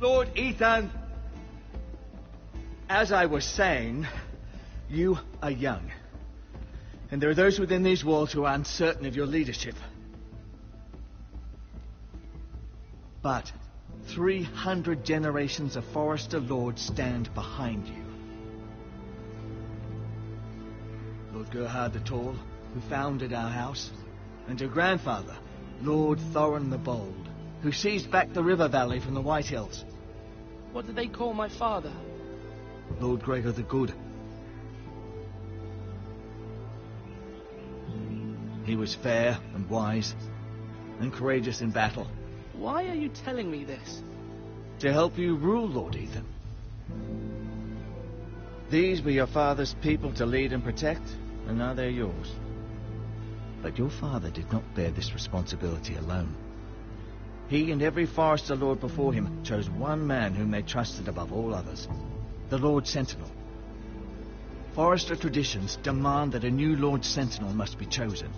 Lord Ethan! As I was saying, you are young. And there are those within these walls who are uncertain of your leadership. But 300 generations of Forester Lords stand behind you. Lord Gerhard the Tall, who founded our house, and your grandfather, Lord Thorin the Bold, who seized back the river valley from the White Hills. What did they call my father? Lord Gregor the Good. He was fair and wise, and courageous in battle. Why are you telling me this? To help you rule, Lord Ethan. These were your father's people to lead and protect, and now they're yours. But your father did not bear this responsibility alone. He and every Forester Lord before him chose one man whom they trusted above all others, the Lord Sentinel. Forester traditions demand that a new Lord Sentinel must be chosen.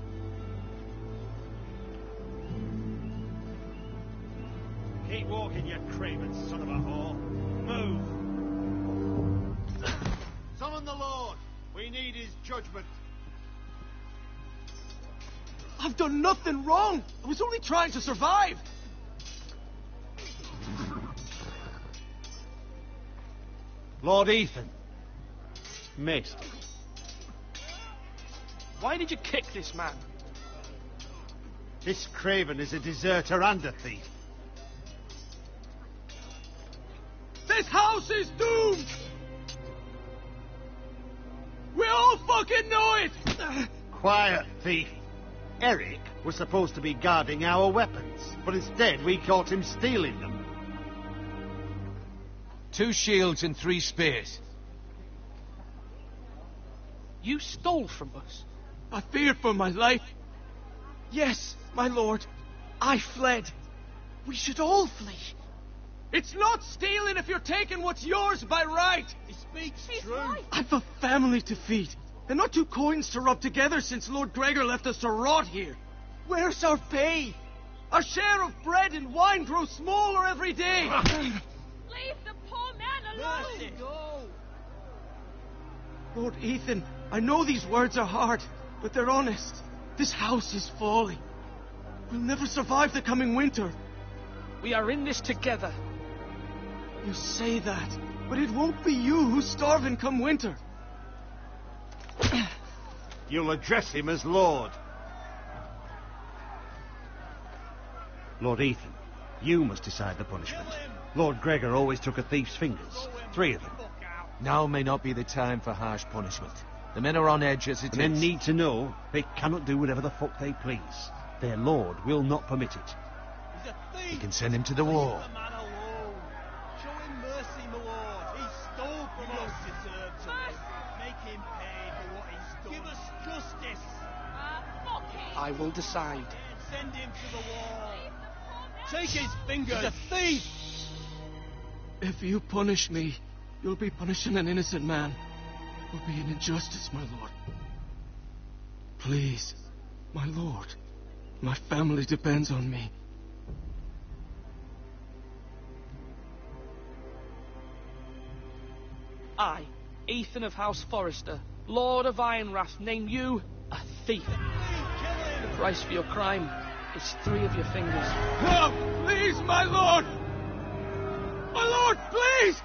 Keep walking, you craven son of a whore. Move! Summon the Lord! We need his judgment. I've done nothing wrong! I was only trying to survive! Lord Ethan. Missed. Why did you kick this man? This craven is a deserter and a thief. This house is doomed! We all fucking know it! Quiet, thief. Eric was supposed to be guarding our weapons, but instead we caught him stealing them. 2 shields and 3 spears. You stole from us. I feared for my life. Yes, my lord. I fled. We should all flee. It's not stealing if you're taking what's yours by right. He speaks He's true. right. I've a family to feed, and not 2 coins to rub together since Lord Gregor left us to rot here. Where's our pay? Our share of bread and wine grows smaller every day. Leave the poor man alone. Go. Lord Ethan, I know these words are hard, but they're honest. This house is falling. We'll never survive the coming winter. We are in this together. You say that, but it won't be you who's starving come winter. You'll address him as Lord. Lord Ethan, you must decide the punishment. Lord Gregor always took a thief's fingers. 3 of them. Now may not be the time for harsh punishment. The men are on edge as it The men is. need to know they cannot do whatever the fuck they please. Their lord will not permit it. He's a thief! We can send him to the war. Leave the man alone. Show him mercy, my lord. He stole from us. Deserve to live. Make him pay for what he stole. Give us justice. Fuck it. I will decide. Send him to the wall. Leave the poor man Take his fingers. He's a thief. If you punish me, you'll be punishing an innocent man. It will be an injustice, my lord. Please, my lord. My family depends on me. I, Ethan of House Forester, Lord of Ironrath, name you a thief. The price for your crime is 3 of your fingers. No, please, my lord! My lord, please!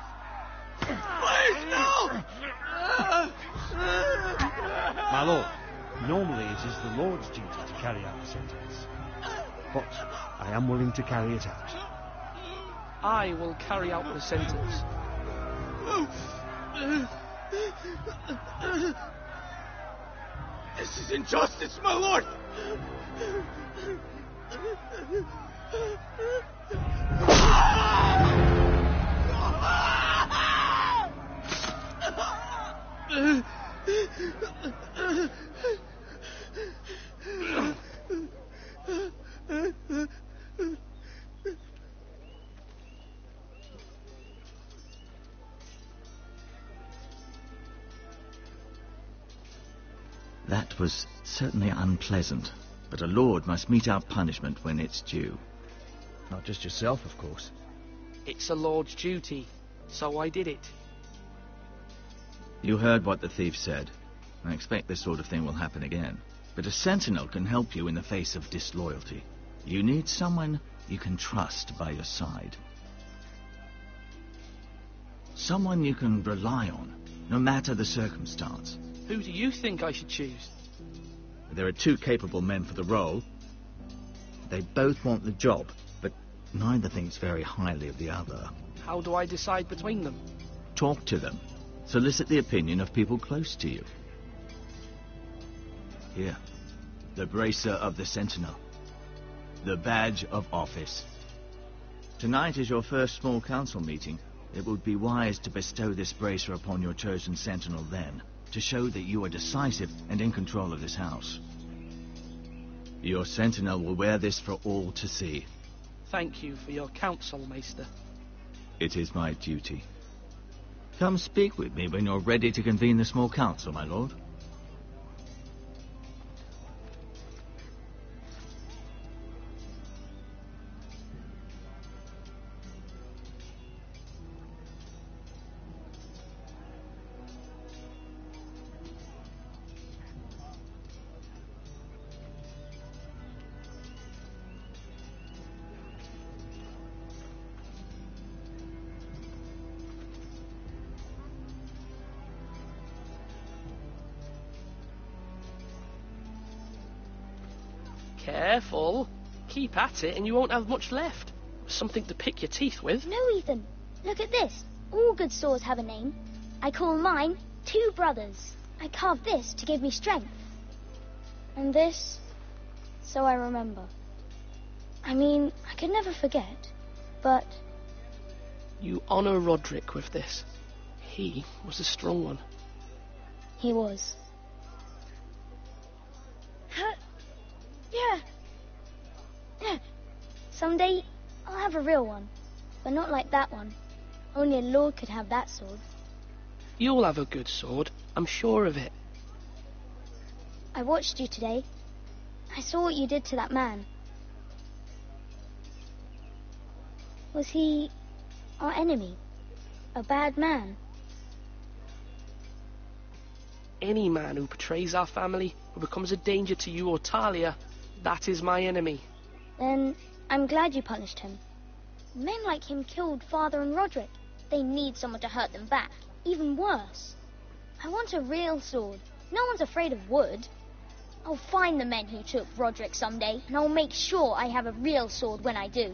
Please, no! My lord, normally it is the Lord's duty to carry out the sentence. But I am willing to carry it out. I will carry out the sentence. This is injustice, my lord! That was certainly unpleasant, but a lord must mete out punishment when it's due. Not just yourself, of course. It's a lord's duty, so I did it. You heard what the thief said. I expect this sort of thing will happen again. But a sentinel can help you in the face of disloyalty. You need someone you can trust by your side. Someone you can rely on, no matter the circumstance. Who do you think I should choose? There are two capable men for the role. They both want the job, but neither thinks very highly of the other. How do I decide between them? Talk to them. Solicit the opinion of people close to you. Here, the bracer of the Sentinel. The badge of office. Tonight is your first small council meeting. It would be wise to bestow this bracer upon your chosen Sentinel then, to show that you are decisive and in control of this house. Your Sentinel will wear this for all to see. Thank you for your counsel, Maester. It is my duty. Come speak with me when you're ready to convene the small council, my lord. Careful. Keep at it and you won't have much left. Something to pick your teeth with. No, Ethan. Look at this. All good swords have a name. I call mine Two Brothers. I carved this to give me strength. And this, so I remember. I mean, I could never forget, but... You honour Roderick with this. He was a strong one. He was. Yeah. Someday, I'll have a real one. But not like that one. Only a lord could have that sword. You'll have a good sword. I'm sure of it. I watched you today. I saw what you did to that man. Was he our enemy? A bad man? Any man who betrays our family, who becomes a danger to you or Talia, that is my enemy. Then I'm glad you punished him. Men like him killed Father and Roderick. They need someone to hurt them back. Even worse. I want a real sword. No one's afraid of wood. I'll find the men who took Roderick someday, and I'll make sure I have a real sword when I do.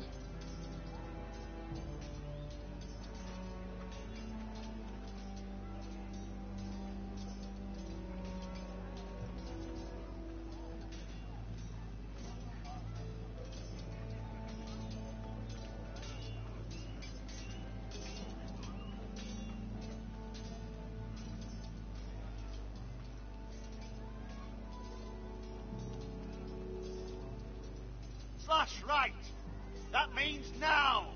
Slash right. That means now.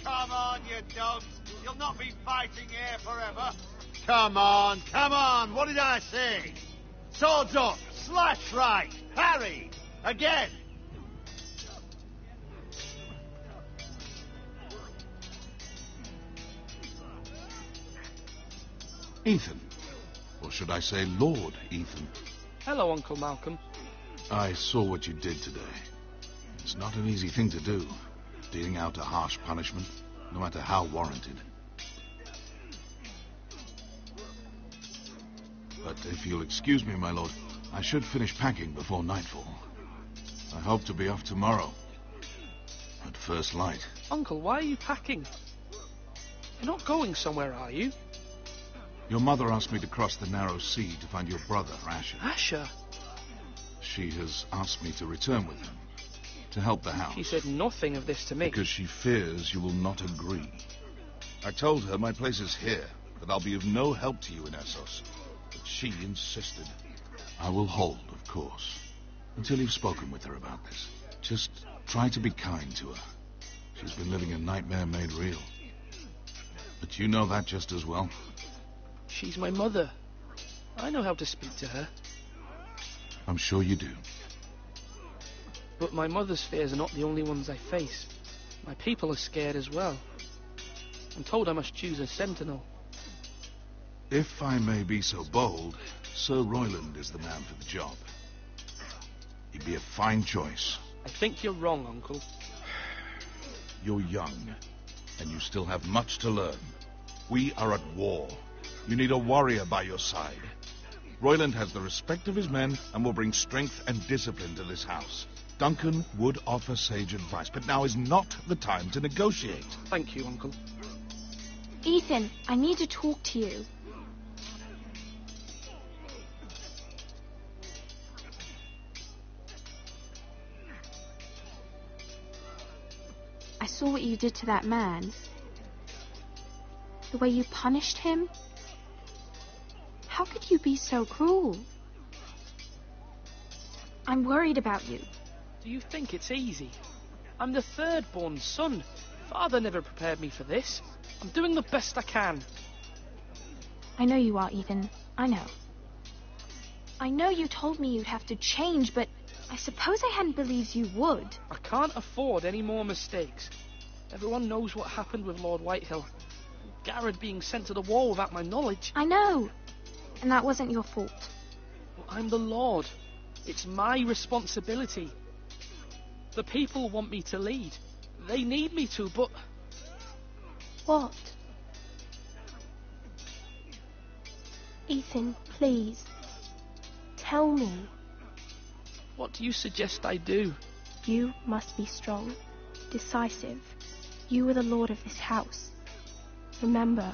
Come on, you dogs. You'll not be fighting here forever. Come on. What did I say? Swords up. Slash right. Parry. Again. Ethan. Or should I say Lord Ethan? Hello, Uncle Malcolm. I saw what you did today. It's not an easy thing to do. Dealing out a harsh punishment, no matter how warranted. But if you'll excuse me, my lord, I should finish packing before nightfall. I hope to be off tomorrow. At first light. Uncle, why are you packing? You're not going somewhere, are you? Your mother asked me to cross the narrow sea to find your brother, Asher. Asher? She has asked me to return with him. To help the house. She said nothing of this to me. Because she fears you will not agree. I told her my place is here, that I'll be of no help to you in Essos. But she insisted. I will hold, of course, until you've spoken with her about this. Just try to be kind to her. She's been living a nightmare made real. But you know that just as well. She's my mother. I know how to speak to her. I'm sure you do. But my mother's fears are not the only ones I face. My people are scared as well. I'm told I must choose a sentinel. If I may be so bold, Sir Royland is the man for the job. He'd be a fine choice. I think you're wrong, Uncle. You're young, and you still have much to learn. We are at war. You need a warrior by your side. Royland has the respect of his men and will bring strength and discipline to this house. Duncan would offer sage advice, but now is not the time to negotiate. Thank you, Uncle. Ethan, I need to talk to you. I saw what you did to that man. The way you punished him. How could you be so cruel? I'm worried about you. Do you think it's easy? I'm the third-born son. Father never prepared me for this. I'm doing the best I can. I know you are, Ethan. I know. I know you told me you'd have to change, but I suppose I hadn't believed you would. I can't afford any more mistakes. Everyone knows what happened with Lord Whitehill. Garrett being sent to the war without my knowledge. I know. And that wasn't your fault. Well, I'm the Lord. It's my responsibility. The people want me to lead. They need me to, but... What? Ethan, please. Tell me. What do you suggest I do? You must be strong, decisive. You are the lord of this house. Remember,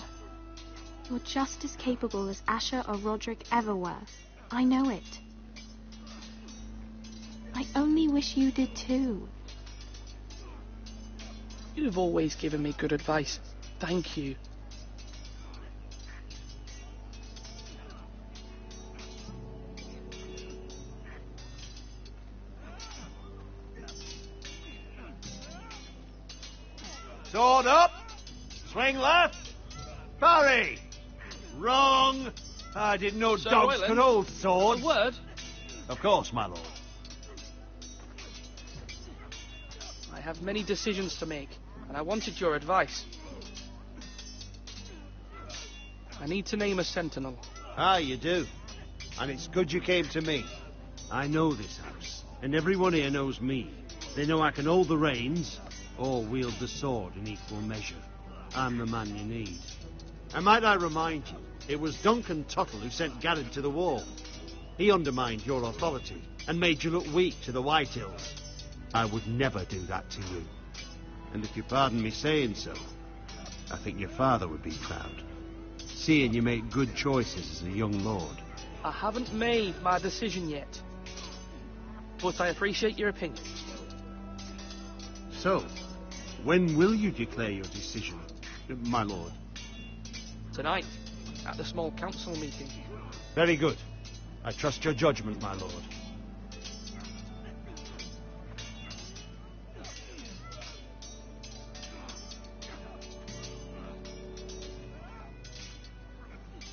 you're just as capable as Asher or Roderick ever were. I know it. I only wish you did too. You've always given me good advice. Thank you. Sword up! Swing left! Parry! Wrong! I didn't know Sir dogs Royland, could hold swords. A word? Of course, my lord. I have many decisions to make, and I wanted your advice. I need to name a sentinel. Ah, you do. And it's good you came to me. I know this house, and everyone here knows me. They know I can hold the reins, or wield the sword in equal measure. I'm the man you need. And might I remind you, it was Duncan Tuttle who sent Garrett to the war. He undermined your authority, and made you look weak to the Whitehills. I would never do that to you. And if you pardon me saying so, I think your father would be proud, seeing you make good choices as a young lord. I haven't made my decision yet, but I appreciate your opinion. So, when will you declare your decision, my lord? Tonight, at the small council meeting. Very good. I trust your judgment, my lord.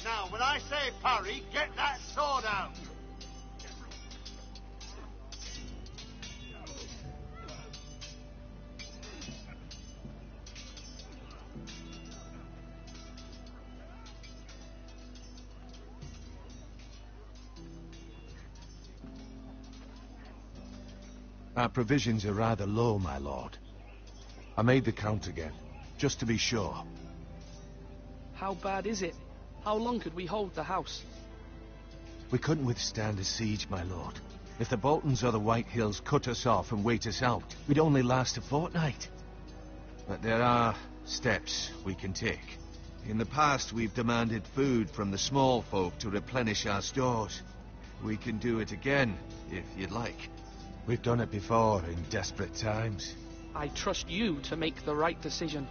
Now, when I say parry, get that sword out! Our provisions are rather low, my lord. I made the count again, just to be sure. How bad is it? How long could we hold the house? We couldn't withstand a siege, my lord. If the Boltons or the Whitehills cut us off and wait us out, we'd only last a fortnight. But there are steps we can take. In the past, we've demanded food from the small folk to replenish our stores. We can do it again, if you'd like. We've done it before in desperate times. I trust you to make the right decision.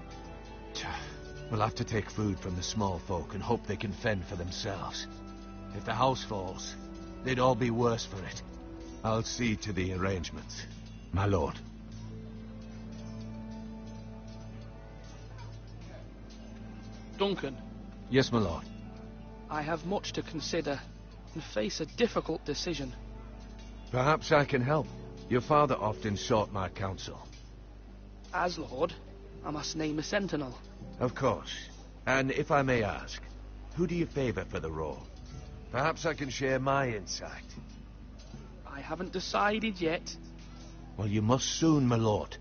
We'll have to take food from the small folk and hope they can fend for themselves. If the house falls, they'd all be worse for it. I'll see to the arrangements, my lord. Duncan. Yes, my lord. I have much to consider and face a difficult decision. Perhaps I can help. Your father often sought my counsel. As Lord, I must name a sentinel. Of course. And if I may ask, who do you favor for the role? Perhaps I can share my insight. I haven't decided yet. Well, you must soon, my lord.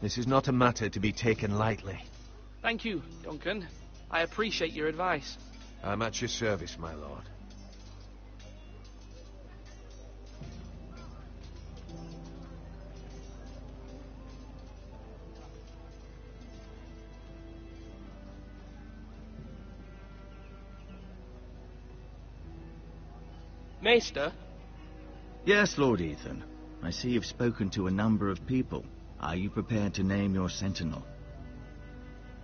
This is not a matter to be taken lightly. Thank you, Duncan. I appreciate your advice. I'm at your service, my lord. Maester? Yes, Lord Ethan. I see you've spoken to a number of people. Are you prepared to name your sentinel?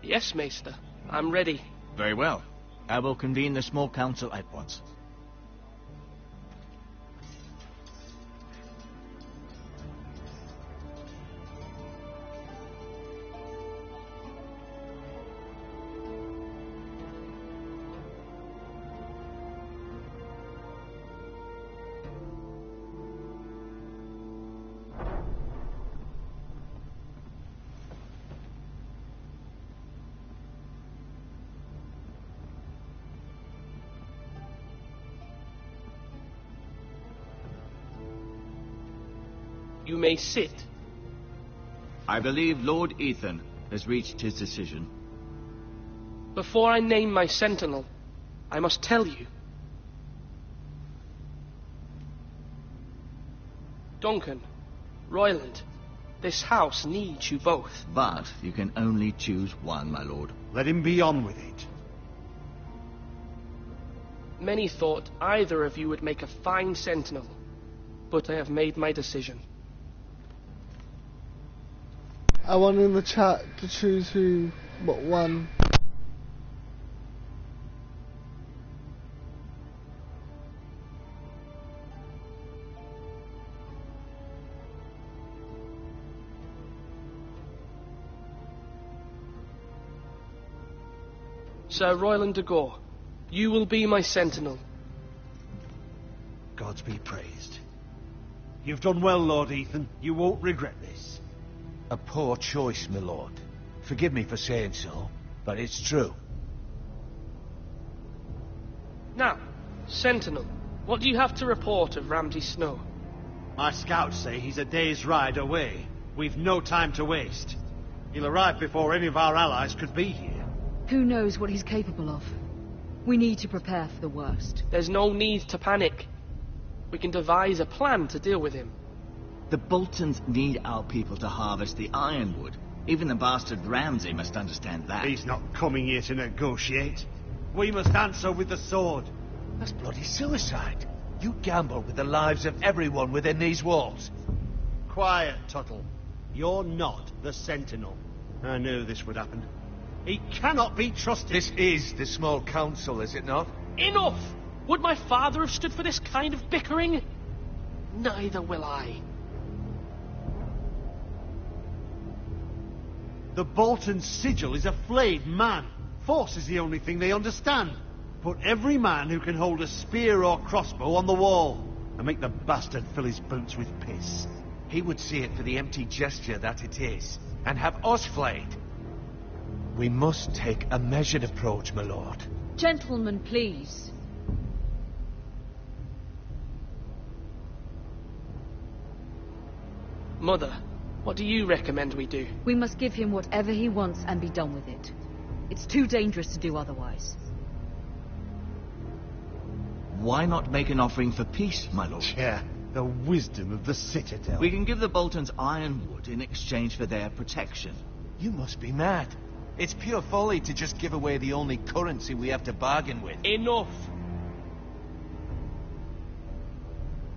Yes, Maester. I'm ready. Very well. I will convene the small council at once. You may sit. I believe Lord Ethan has reached his decision. Before I name my sentinel, I must tell you. Duncan, Royland, this house needs you both. But you can only choose one, my lord. Let him be on with it. Many thought either of you would make a fine sentinel, but I have made my decision. I want in the chat to choose what one. Sir Royland de Gore, you will be my sentinel. Gods be praised. You've done well, Lord Ethan. You won't regret this. A poor choice, my lord. Forgive me for saying so, but it's true. Now, Sentinel, what do you have to report of Ramsay Snow? My scouts say he's a day's ride away. We've no time to waste. He'll arrive before any of our allies could be here. Who knows what he's capable of? We need to prepare for the worst. There's no need to panic. We can devise a plan to deal with him. The Boltons need our people to harvest the ironwood. Even the bastard Ramsay must understand that. He's not coming here to negotiate. We must answer with the sword. That's bloody suicide. You gamble with the lives of everyone within these walls. Quiet, Tuttle. You're not the Sentinel. I knew this would happen. He cannot be trusted. This is the small council, is it not? Enough! Would my father have stood for this kind of bickering? Neither will I. The Bolton sigil is a flayed man. Force is the only thing they understand. Put every man who can hold a spear or crossbow on the wall, and make the bastard fill his boots with piss. He would see it for the empty gesture that it is, and have us flayed. We must take a measured approach, my lord. Gentlemen, please. Mother, what do you recommend we do? We must give him whatever he wants and be done with it. It's too dangerous to do otherwise. Why not make an offering for peace, my lord? Yeah, the wisdom of the Citadel. We can give the Boltons ironwood in exchange for their protection. You must be mad. It's pure folly to just give away the only currency we have to bargain with. Enough!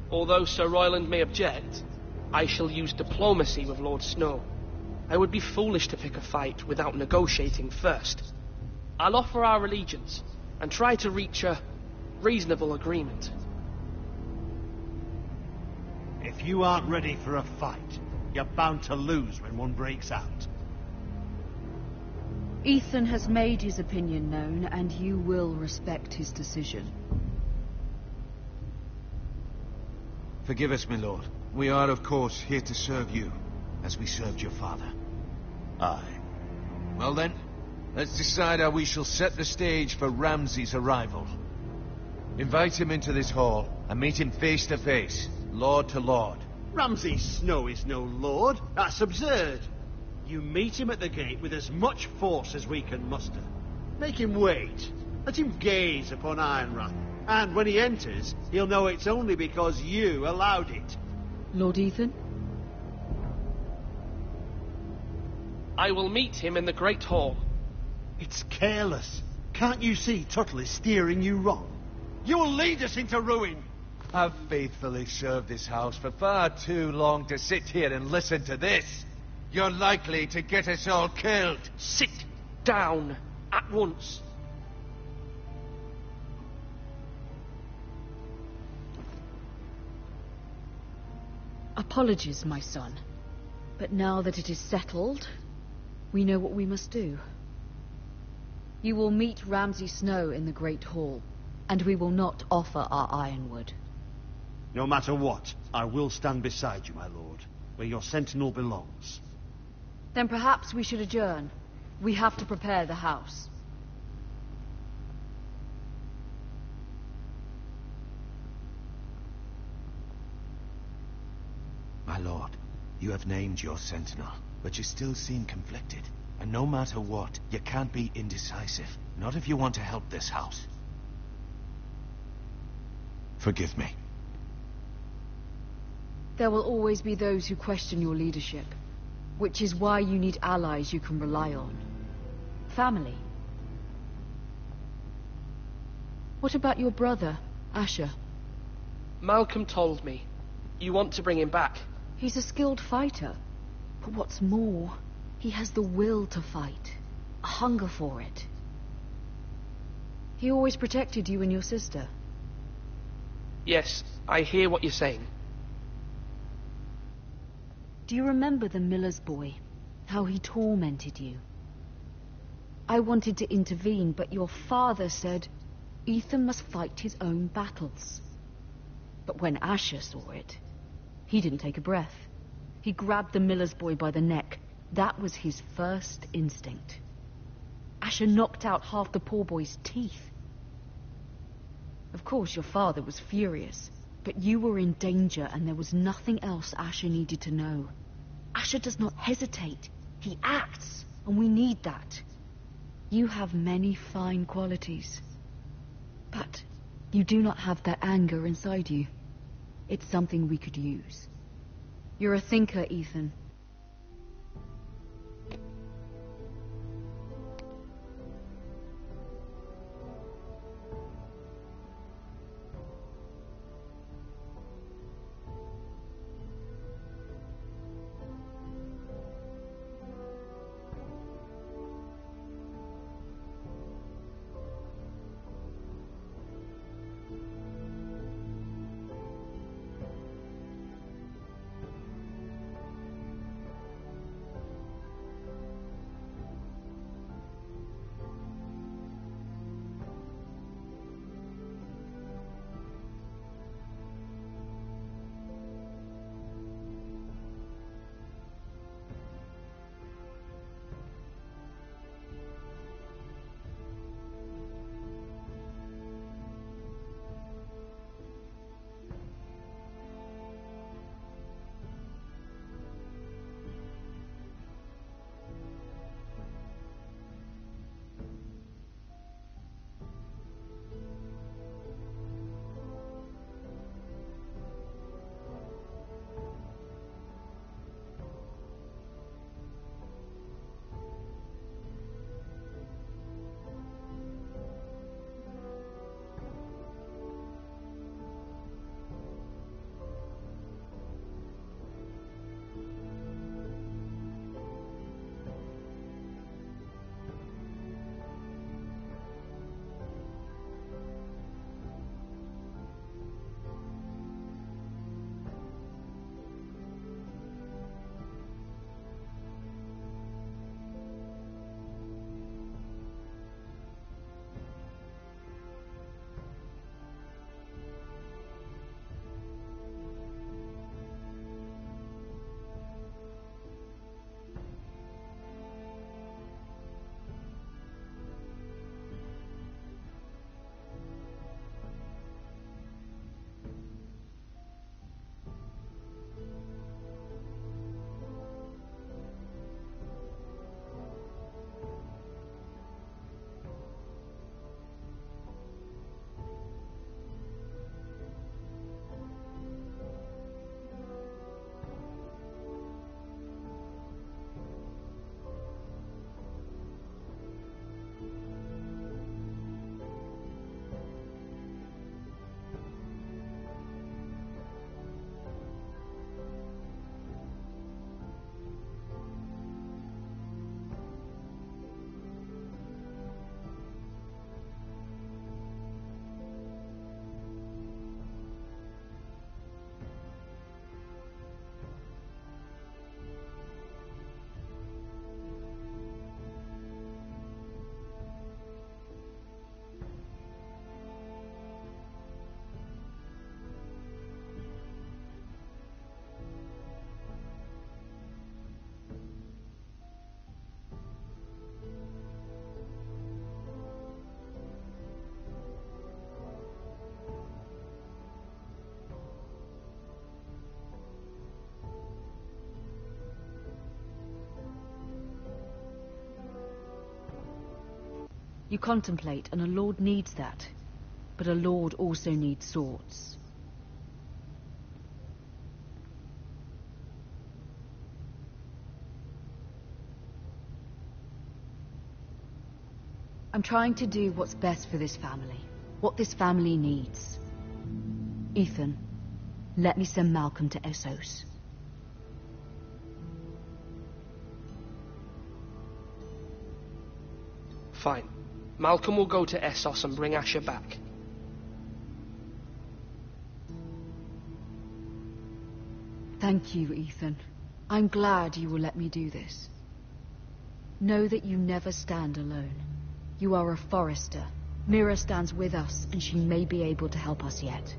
Although Sir Royland may object, I shall use diplomacy with Lord Snow. I would be foolish to pick a fight without negotiating first. I'll offer our allegiance and try to reach a reasonable agreement. If you aren't ready for a fight, you're bound to lose when one breaks out. Ethan has made his opinion known, and you will respect his decision. Forgive us, my lord. We are, of course, here to serve you, as we served your father. Aye. Well then, let's decide how we shall set the stage for Ramsay's arrival. Invite him into this hall, and meet him face to face, lord to lord. Ramsay Snow is no lord. That's absurd. You meet him at the gate with as much force as we can muster. Make him wait. Let him gaze upon Ironrath. And when he enters, he'll know it's only because you allowed it. Lord Ethan? I will meet him in the Great Hall. It's careless. Can't you see Tuttle is steering you wrong? You'll lead us into ruin. I've faithfully served this house for far too long to sit here and listen to this. You're likely to get us all killed. Sit down at once. Apologies, my son. But now that it is settled, we know what we must do. You will meet Ramsay Snow in the Great Hall, and we will not offer our ironwood. No matter what, I will stand beside you, my lord, where your sentinel belongs. Then perhaps we should adjourn. We have to prepare the house. My lord, you have named your sentinel, but you still seem conflicted. And no matter what, you can't be indecisive. Not if you want to help this house. Forgive me. There will always be those who question your leadership, which is why you need allies you can rely on. Family. What about your brother, Asher? Malcolm told me. You want to bring him back. He's a skilled fighter. But what's more, he has the will to fight. A hunger for it. He always protected you and your sister. Yes, I hear what you're saying. Do you remember the miller's boy? How he tormented you? I wanted to intervene, but your father said Ethan must fight his own battles. But when Asher saw it, he didn't take a breath. He grabbed the miller's boy by the neck. That was his first instinct. Asher knocked out half the poor boy's teeth. Of course, your father was furious, but you were in danger and there was nothing else Asher needed to know. Asher does not hesitate. He acts, and we need that. You have many fine qualities, but you do not have that anger inside you. It's something we could use. You're a thinker, Ethan. You contemplate, and a lord needs that. But a lord also needs swords. I'm trying to do what's best for this family. What this family needs. Ethan, let me send Malcolm to Essos. Fine. Malcolm will go to Essos and bring Asher back. Thank you, Ethan. I'm glad you will let me do this. Know that you never stand alone. You are a Forrester. Mira stands with us, and she may be able to help us yet.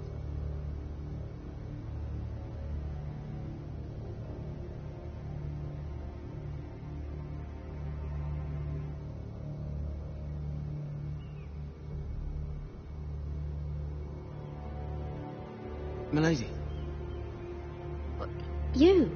Milady. You?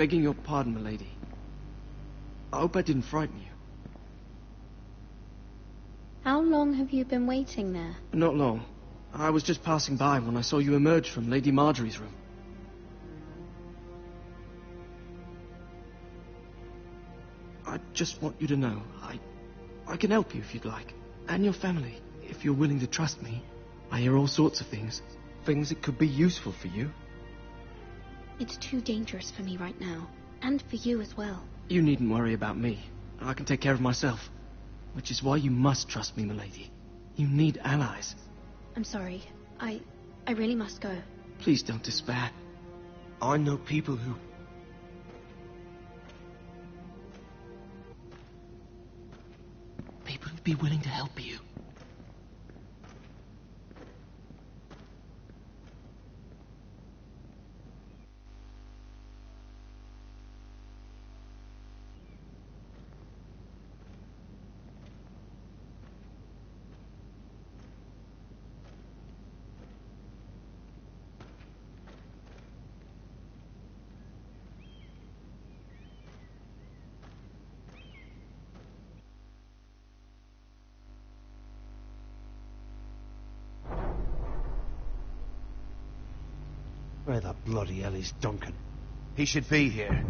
Begging your pardon, milady. I hope I didn't frighten you. How long have you been waiting there? Not long. I was just passing by when I saw you emerge from Lady Marjorie's room. I just want you to know, I can help you if you'd like. And your family, if you're willing to trust me. I hear all sorts of things. Things that could be useful for you. It's too dangerous for me right now. And for you as well. You needn't worry about me. I can take care of myself. Which is why you must trust me, milady. You need allies. I'm sorry. I really must go. Please don't despair. I know people who'd be willing to help you. Where the bloody hell is Duncan? He should be here.